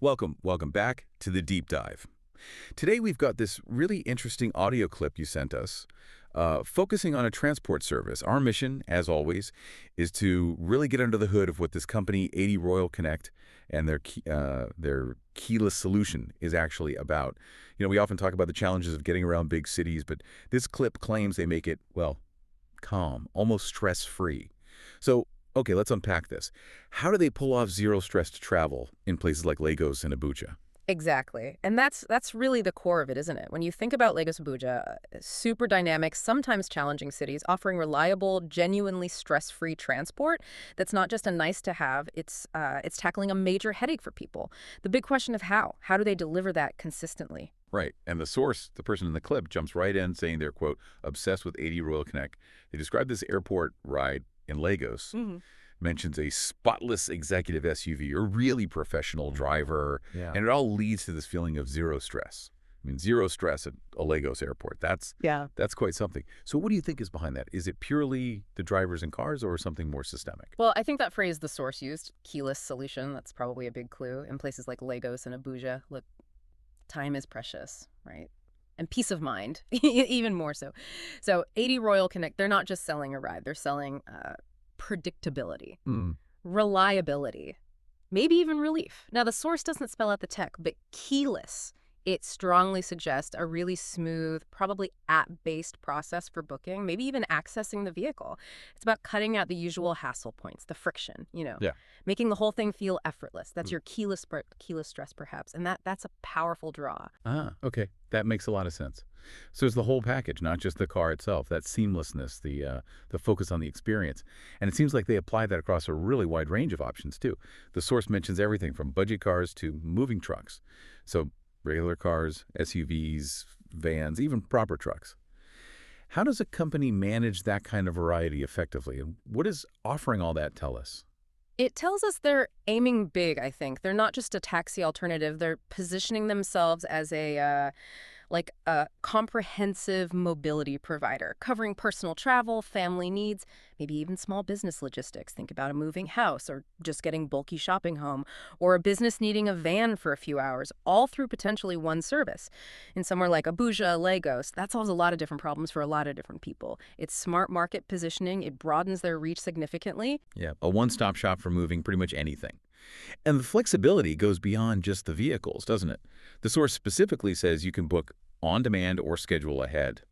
Welcome back to the deep dive. Today we've got this really interesting audio clip you sent us, focusing on a transport service. Our mission, as always, is to really get under the hood of what this company, 80 Royal Connect, and their keyless solution is actually about. We often talk about the challenges of getting around big cities, but this clip claims they make it, well, calm, almost stress-free. So, okay, let's unpack this. How do they pull off zero stress to travel in places like Lagos and Abuja? Exactly. And that's really the core of it, isn't it? When you think about Lagos Abuja, super dynamic, sometimes challenging cities offering reliable, genuinely stress-free transport that's not just a nice to have, it's tackling a major headache for people. The big question of how. How do they deliver that consistently? Right. And the source, the person in the clip, jumps right in saying they're, quote, obsessed with 80 Royal Connect. They describe this airport ride in Lagos, mentions a spotless executive SUV, a really professional driver, Yeah. and it all leads to this feeling of zero stress. I mean, zero stress at a Lagos airport. That's quite something. So what do you think is behind that? Is it purely the drivers and cars or something more systemic? Well, I think that phrase the source used, keyless solution, that's probably a big clue. In places like Lagos and Abuja, look, time is precious, right? And peace of mind, even more so. So 80 Royal Connect, they're not just selling a ride, they're selling predictability, reliability, maybe even relief. Now, the source doesn't spell out the tech, but keyless, it strongly suggests a really smooth, probably app-based process for booking, maybe even accessing the vehicle. It's about cutting out the usual hassle points, the friction, Yeah. making the whole thing feel effortless. That's your keyless stress, perhaps, and that's a powerful draw. Ah, okay. That makes a lot of sense. So it's the whole package, not just the car itself, that seamlessness, the focus on the experience. And it seems like they apply that across a really wide range of options, too. The source mentions everything from budget cars to moving trucks. So regular cars, SUVs, vans, even proper trucks. How does a company manage that kind of variety effectively? And what does offering all that tell us? It tells us they're aiming big, I think. They're not just a taxi alternative. They're positioning themselves as a comprehensive mobility provider, covering personal travel, family needs, maybe even small business logistics. Think about a moving house or just getting bulky shopping home, or a business needing a van for a few hours, all through potentially one service. In somewhere like Abuja, Lagos, that solves a lot of different problems for a lot of different people. It's smart market positioning. It broadens their reach significantly. Yeah, a one-stop shop for moving pretty much anything. And the flexibility goes beyond just the vehicles, doesn't it? The source specifically says you can book on demand or schedule ahead.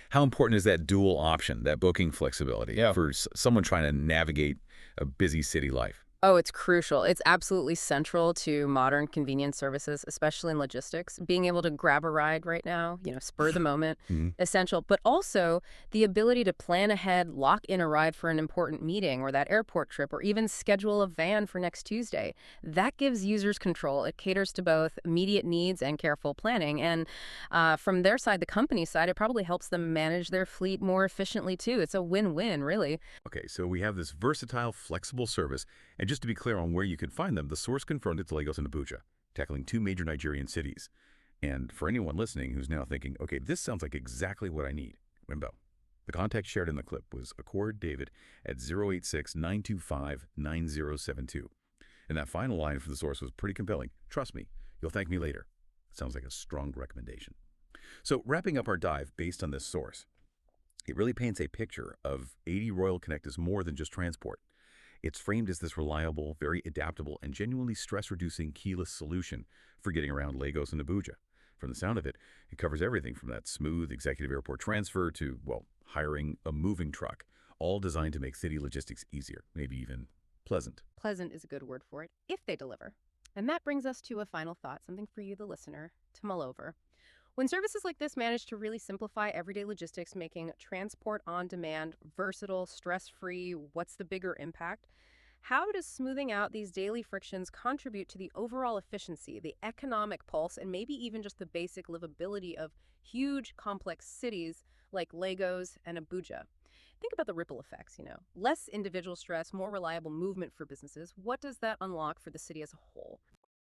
How important is that dual option, that booking flexibility, Yeah. for someone trying to navigate a busy city life? Oh, it's crucial. It's absolutely central to modern convenience services, especially in logistics. Being able to grab a ride right now, spur the moment, Mhm. essential. But also the ability to plan ahead, lock in a ride for an important meeting or that airport trip, or even schedule a van for next Tuesday. That gives users control. It caters to both immediate needs and careful planning. And from their side, the company side, it probably helps them manage their fleet more efficiently, too. It's a win-win, really. Okay, so we have this versatile, flexible service. And just to be clear on where you can find them, the source confirmed it's Lagos and Abuja, tackling two major Nigerian cities. And for anyone listening who's now thinking, okay, this sounds like exactly what I need, Wimbo. The contact shared in the clip was Accord David at 086-925-9072. And that final line from the source was pretty compelling. Trust me, you'll thank me later. Sounds like a strong recommendation. So wrapping up our dive based on this source, it really paints a picture of 80 Royal Connect as more than just transport. It's framed as this reliable, very adaptable, and genuinely stress-reducing keyless solution for getting around Lagos and Abuja. From the sound of it, it covers everything from that smooth executive airport transfer to, well, hiring a moving truck, all designed to make city logistics easier, maybe even pleasant. Pleasant is a good word for it, if they deliver. And that brings us to a final thought, something for you, the listener, to mull over. When services like this manage to really simplify everyday logistics, making transport on demand, versatile, stress-free, what's the bigger impact? How does smoothing out these daily frictions contribute to the overall efficiency, the economic pulse, and maybe even just the basic livability of huge, complex cities like Lagos and Abuja? Think about the ripple effects. Less individual stress, more reliable movement for businesses. What does that unlock for the city as a whole?